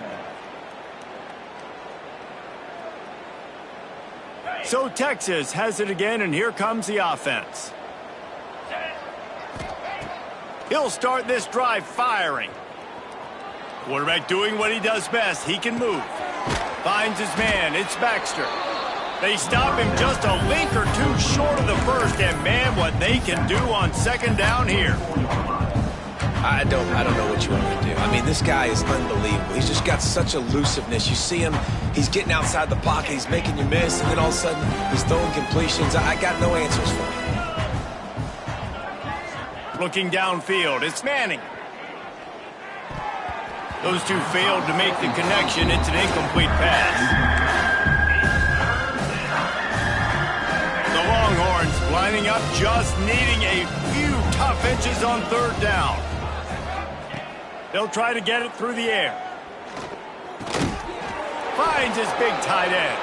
So Texas has it again, and here comes the offense. He'll start this drive firing. Quarterback doing what he does best. He can move. Finds his man. It's Baxter. They stop him just a link or two short of the first, and man, what they can do on second down here. I don't know what you want me to do. I mean, this guy is unbelievable. He's just got such elusiveness. You see him, he's getting outside the pocket, he's making you miss, and then all of a sudden, he's throwing completions. I got no answers for him. Looking downfield, it's Manning. Those two failed to make the connection. It's an incomplete pass. The Longhorns lining up, just needing a few tough inches on third down. They'll try to get it through the air. Finds his big tight end.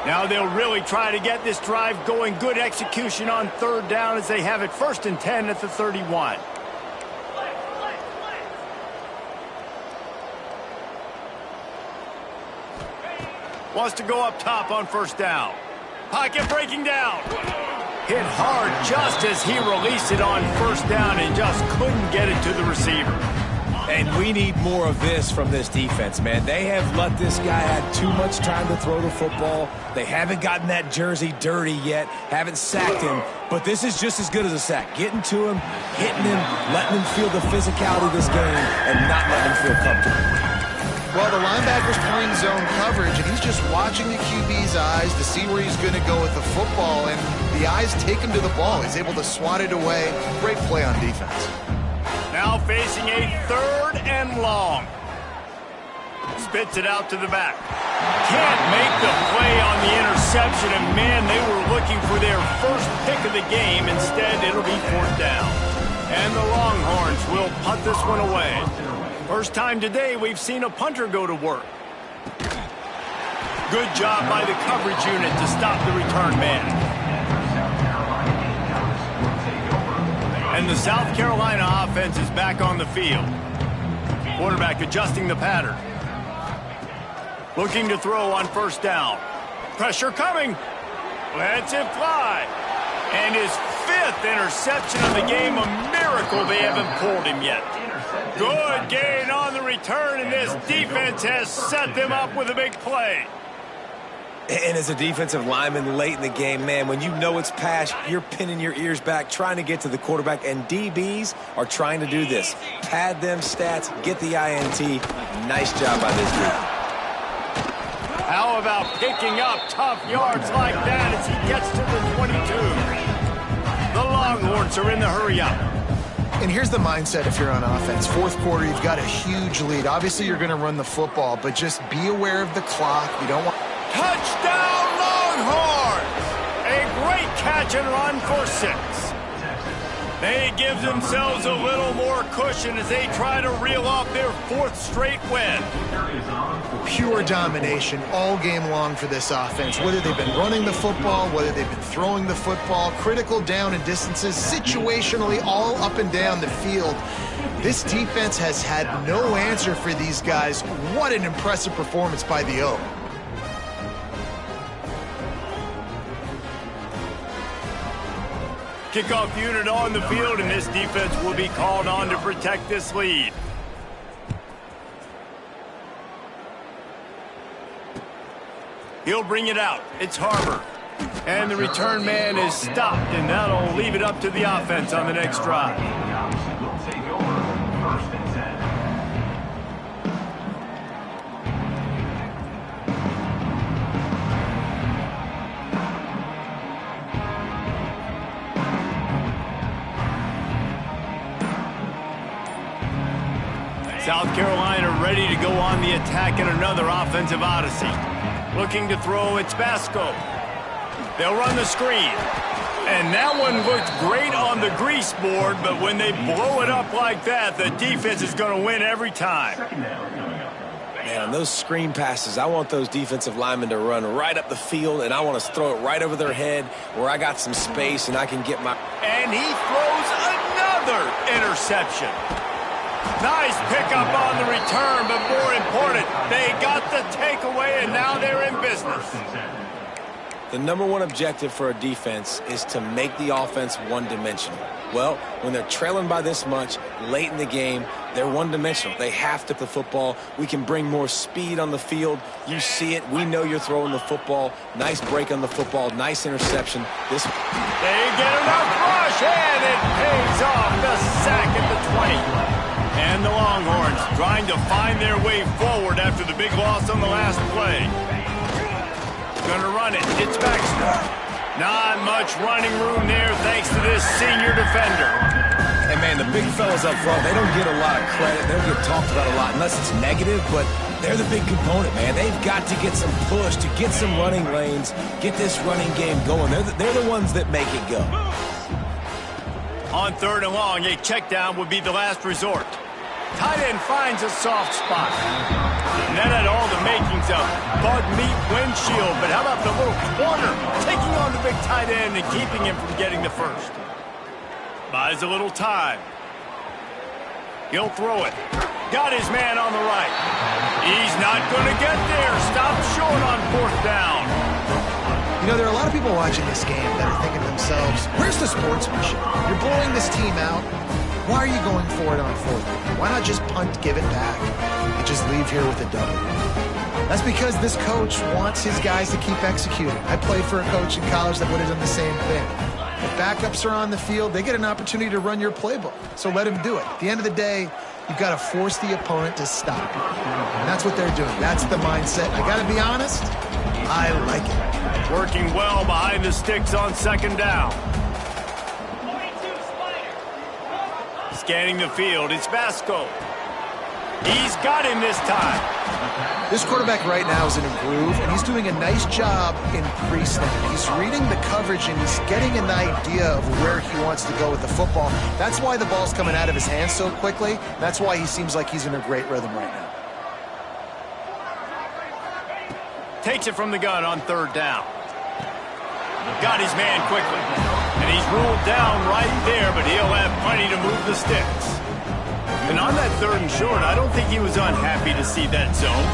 Now they'll really try to get this drive going. Good execution on third down as they have it 1st and 10 at the 31. Wants to go up top on 1st down. Pocket breaking down. Hit hard just as he released it on 1st down and just couldn't get it to the receiver. And we need more of this from this defense, man. They have let this guy have too much time to throw the football. They haven't gotten that jersey dirty yet, haven't sacked him, but this is just as good as a sack. Getting to him, hitting him, letting him feel the physicality of this game, and not letting him feel comfortable. Well, the linebacker's playing zone coverage, and he's just watching the QB's eyes to see where he's going to go with the football, and the eyes take him to the ball. He's able to swat it away. Great play on defense. Now facing a 3rd and long. Spits it out to the back. Can't make the play on the interception, and man, they were looking for their first pick of the game. Instead, it'll be 4th down. And the Longhorns will punt this one away. First time today we've seen a punter go to work. Good job by the coverage unit to stop the return man. And the South Carolina offense is back on the field. Quarterback adjusting the pattern. Looking to throw on 1st down. Pressure coming. Lets it fly. And his 5th interception of the game. A miracle they haven't pulled him yet. Good gain on the return, and this defense has set them up with a big play. And as a defensive lineman late in the game, man, when you know it's pass, you're pinning your ears back, trying to get to the quarterback, and DBs are trying to do this. Pad them stats, get the INT. Nice job by this dude. How about picking up tough yards like that as he gets to the 22? The Longhorns are in the hurry-up. And here's the mindset if you're on offense. 4th quarter, you've got a huge lead. Obviously, you're going to run the football, but just be aware of the clock. You don't want... Touchdown, Longhorns! A great catch and run for 6. They give themselves a little more cushion as they try to reel off their 4th straight win. Pure domination all game long for this offense. Whether they've been running the football, whether they've been throwing the football, critical down and distances, situationally all up and down the field. This defense has had no answer for these guys. What an impressive performance by the O. Kickoff unit on the field, and this defense will be called on to protect this lead. He'll bring it out. It's Harbor. And the return man is stopped, and that'll leave it up to the offense on the next drive. South Carolina ready to go on the attack in another offensive odyssey. Looking to throw, it's Basco. They'll run the screen. And that one looked great on the grease board, but when they blow it up like that, the defense is going to win every time. Man, on those screen passes, I want those defensive linemen to run right up the field, and I want to throw it right over their head where I got some space and I can get my... And he throws another interception. Nice pickup on the return, but more important, they got the takeaway, and now they're in business. The #1 objective for a defense is to make the offense one-dimensional. Well, when they're trailing by this much late in the game, they're one-dimensional. They have to the football. We can bring more speed on the field. You see it. We know you're throwing the football. Nice break on the football. Nice interception. They get enough rush, and it pays off. The sack at the 20. And the Longhorns trying to find their way forward after the big loss on the last play. Gonna run it. It's Baxter. Not much running room there thanks to this senior defender. And, man, the big fellas up front, they don't get a lot of credit. They don't get talked about a lot unless it's negative, but they're the big component, man. They've got to get some push, to get some running lanes, get this running game going. They're the ones that make it go. On 3rd and long, a check down would be the last resort. Tight end finds a soft spot. And that had all the makings of bug meat windshield, but how about the little corner taking on the big tight end and keeping him from getting the first? Buys a little time. He'll throw it. Got his man on the right. He's not going to get there. Stop short on 4th down. You know, there are a lot of people watching this game that are thinking to themselves, where's the sportsmanship? You're blowing this team out. Why are you going for it on 4th down? Why not just punt, give it back, and just leave here with a W? That's because this coach wants his guys to keep executing. I played for a coach in college that would have done the same thing. If backups are on the field, they get an opportunity to run your playbook. So let them do it. At the end of the day, you've got to force the opponent to stop. And that's what they're doing. That's the mindset. I got to be honest, I like it. Working well behind the sticks on 2nd down. Scanning the field, it's Vasco. He's got him this time. This quarterback right now is in a groove, and he's doing a nice job in pre-snap. He's reading the coverage, and he's getting an idea of where he wants to go with the football. That's why the ball's coming out of his hands so quickly. That's why he seems like he's in a great rhythm right now. Takes it from the gun on 3rd down. Got his man quickly. And he's ruled down right there, but he'll have plenty to move the sticks. And on that 3rd and short, I don't think he was unhappy to see that zone.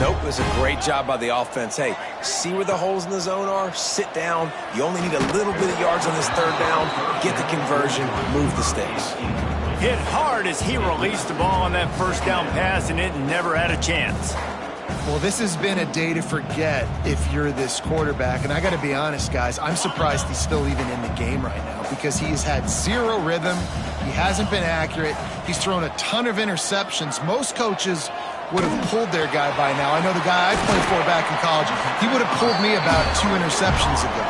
Nope, it was a great job by the offense. Hey, see where the holes in the zone are? Sit down. You only need a little bit of yards on this 3rd down. Get the conversion, move the sticks. Hit hard as he released the ball on that 1st down pass, and it never had a chance. Well, this has been a day to forget if you're this quarterback. And I got to be honest, guys, I'm surprised he's still even in the game right now because he has had zero rhythm. He hasn't been accurate. He's thrown a ton of interceptions. Most coaches would have pulled their guy by now. I know the guy I played for back in college, he would have pulled me about 2 interceptions ago.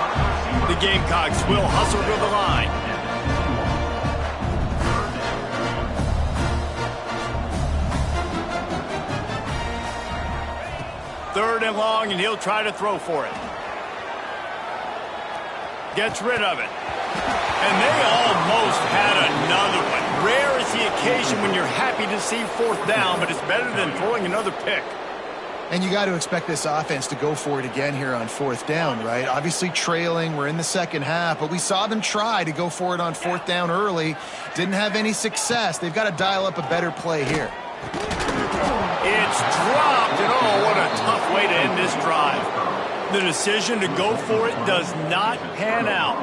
The Gamecocks will hustle to the line. Third and long, and he'll try to throw for it. Gets rid of it. And they almost had another one. Rare is the occasion when you're happy to see 4th down, but it's better than throwing another pick. And you got to expect this offense to go for it again here on 4th down, right? Obviously trailing, we're in the 2nd half, but we saw them try to go for it on 4th down early. Didn't have any success. They've got to dial up a better play here. It's dropped, and oh, what a tough way to end this drive. The decision to go for it does not pan out.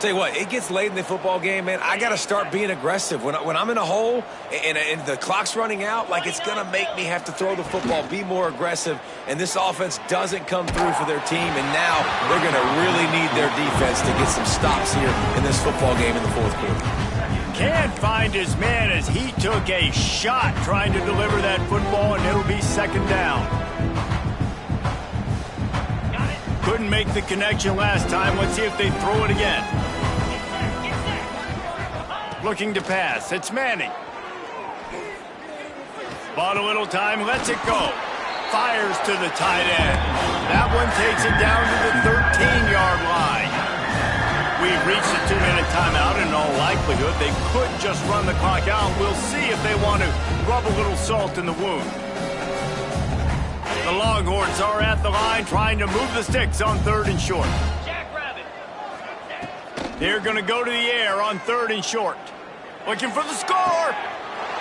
Tell you what, it gets late in the football game, man. I got to start being aggressive. When I'm in a hole and the clock's running out, like it's going to make me have to throw the football, be more aggressive, and this offense doesn't come through for their team, and now they're going to really need their defense to get some stops here in this football game in the 4th quarter. Can't find his man as he took a shot trying to deliver that football, and it'll be 2nd down. Couldn't make the connection last time. Let's see if they throw it again. Looking to pass. It's Manning. Bought a little time. Lets it go. Fires to the tight end. That one takes it down to the 13-yard line. We've reached a 2-minute timeout, and in all likelihood, they could just run the clock out. We'll see if they want to rub a little salt in the wound. The Longhorns are at the line trying to move the sticks on 3rd and short. They're going to go to the air on 3rd and short. Looking for the score.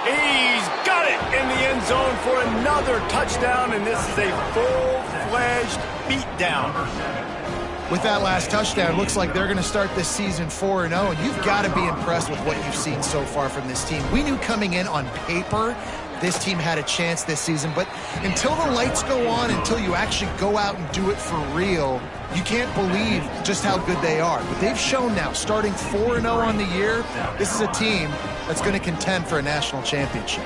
He's got it in the end zone for another touchdown, and this is a full-fledged beatdown. With that last touchdown, looks like they're going to start this season 4-0, and you've got to be impressed with what you've seen so far from this team. We knew coming in on paper this team had a chance this season, but until the lights go on, until you actually go out and do it for real, you can't believe just how good they are. But they've shown now, starting 4-0 on the year, this is a team that's going to contend for a national championship.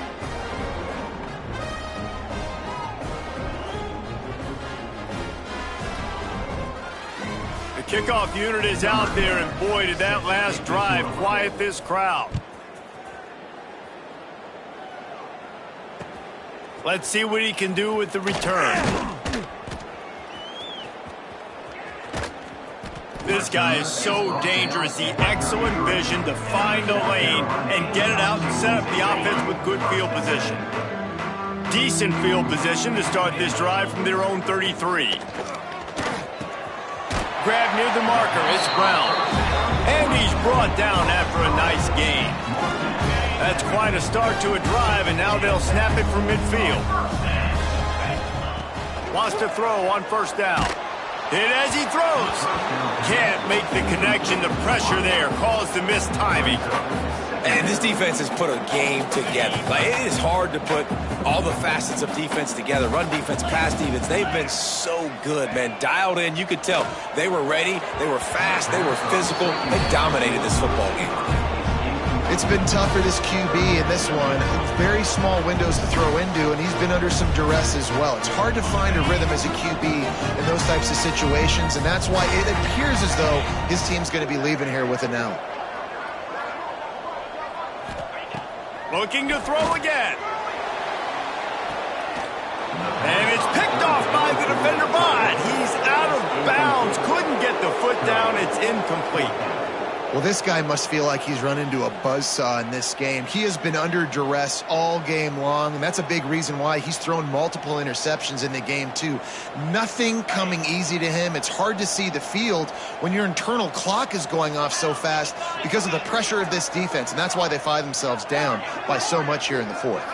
The Kickoff unit is out there, and boy, did that last drive quiet this crowd. Let's see what he can do with the return. This guy is so dangerous. The excellent vision to find a lane and get it out and set up the offense with good field position. Decent field position to start this drive from their own 33. Grab near the marker. It's Brown. And he's brought down after a nice gain. That's quite a start to a drive, and now they'll snap it from midfield. Wants to throw on first down. Hit as he throws. Can't make the connection. The pressure there caused the missed timing. And this defense has put a game together. Like, it is hard to put all the facets of defense together. Run defense, pass defense. They've been so good, man. Dialed in. You could tell they were ready. They were fast. They were physical. They dominated this football game. It's been tough for this QB in this one. Very small windows to throw into, and he's been under some duress as well. It's hard to find a rhythm as a QB in those types of situations, and that's why it appears as though his team's going to be leaving here with an L. Looking to throw again. And it's picked off by the defender, but he's out of bounds. Couldn't get the foot down. It's incomplete. Well, this guy must feel like he's run into a buzzsaw in this game. He has been under duress all game long, and that's a big reason why he's thrown multiple interceptions in the game, too. Nothing coming easy to him. It's hard to see the field when your internal clock is going off so fast because of the pressure of this defense, and that's why they find themselves down by so much here in the fourth.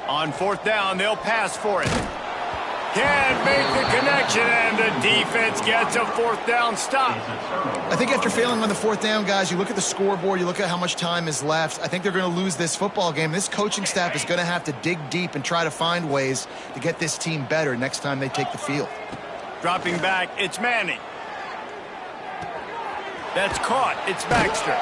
On fourth down, they'll pass for it. Can't make the connection, and the defense gets a fourth down stop. I think after failing on the fourth down, guys, you look at the scoreboard, you look at how much time is left. I think they're going to lose this football game. This coaching staff is going to have to dig deep and try to find ways to get this team better next time they take the field. Dropping back, it's Manning. That's caught. It's Baxter.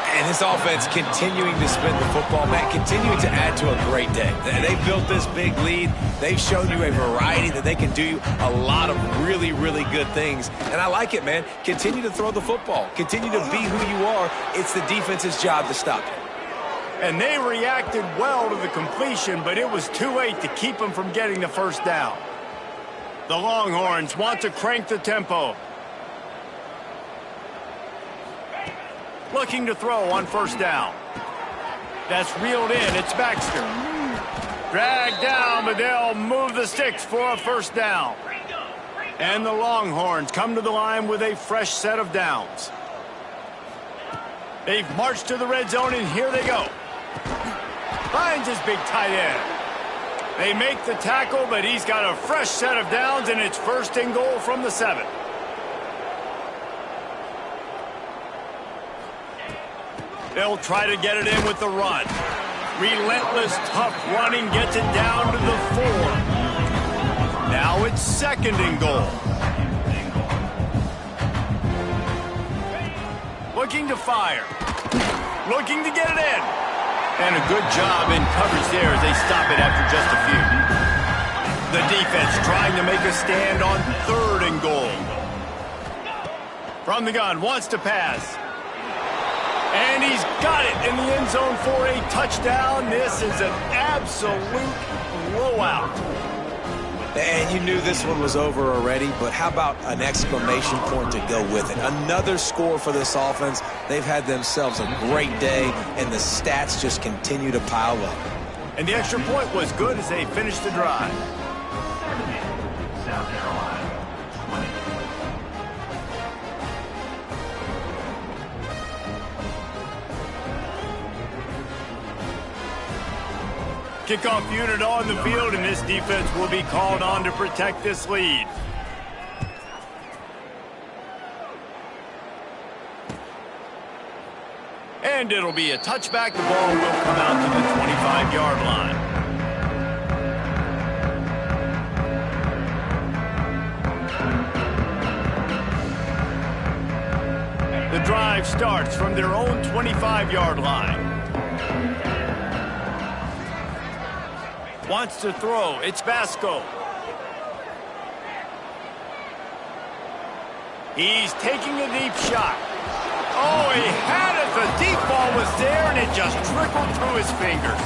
And this offense continuing to spin the football, Matt, continuing to add to a great day. They built this big lead. They've shown you a variety that they can do a lot of really, really good things. And I like it, man. Continue to throw the football. Continue to be who you are. It's the defense's job to stop you. And they reacted well to the completion, but it was too late to keep them from getting the first down. The Longhorns want to crank the tempo. Looking to throw on first down. That's reeled in. It's Baxter. Dragged down, but they'll move the sticks for a first down. And the Longhorns come to the line with a fresh set of downs. They've marched to the red zone, and here they go. Finds his big tight end. They make the tackle, but he's got a fresh set of downs, and it's first and goal from the 7. They'll try to get it in with the run. Relentless, tough running gets it down to the 4. Now it's second and goal. Looking to fire. Looking to get it in. And a good job in coverage there as they stop it after just a few. The defense trying to make a stand on third and goal. From the gun, wants to pass. And he's got it in the end zone for a touchdown. This is an absolute blowout. And you knew this one was over already, but how about an exclamation point to go with it? Another score for this offense. They've had themselves a great day, and the stats just continue to pile up. And the extra point was good as they finished the drive. South Carolina, 20. Kickoff unit on the field, and this defense will be called on to protect this lead. And it'll be a touchback. The ball will come out to the 25-yard line. The drive starts from their own 25-yard line. Wants to throw. It's Vasco. He's taking a deep shot. Oh, he had it. The deep ball was there, and it just trickled through his fingers.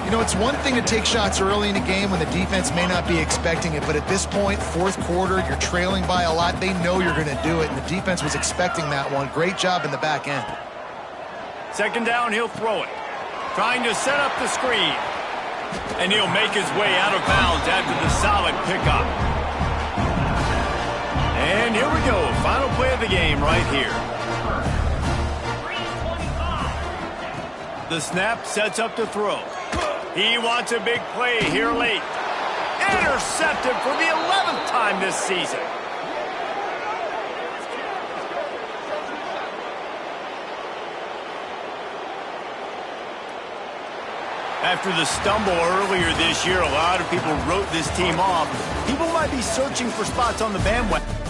You know, it's one thing to take shots early in a game when the defense may not be expecting it, but at this point, fourth quarter, you're trailing by a lot. They know you're going to do it, and the defense was expecting that one. Great job in the back end. Second down, he'll throw it. Trying to set up the screen. And he'll make his way out of bounds after the solid pickup. And here we go. Final play of the game right here. The snap sets up to throw. He wants a big play here late. Intercepted for the 11th time this season. After the stumble earlier this year, a lot of people wrote this team off. People might be searching for spots on the bandwagon.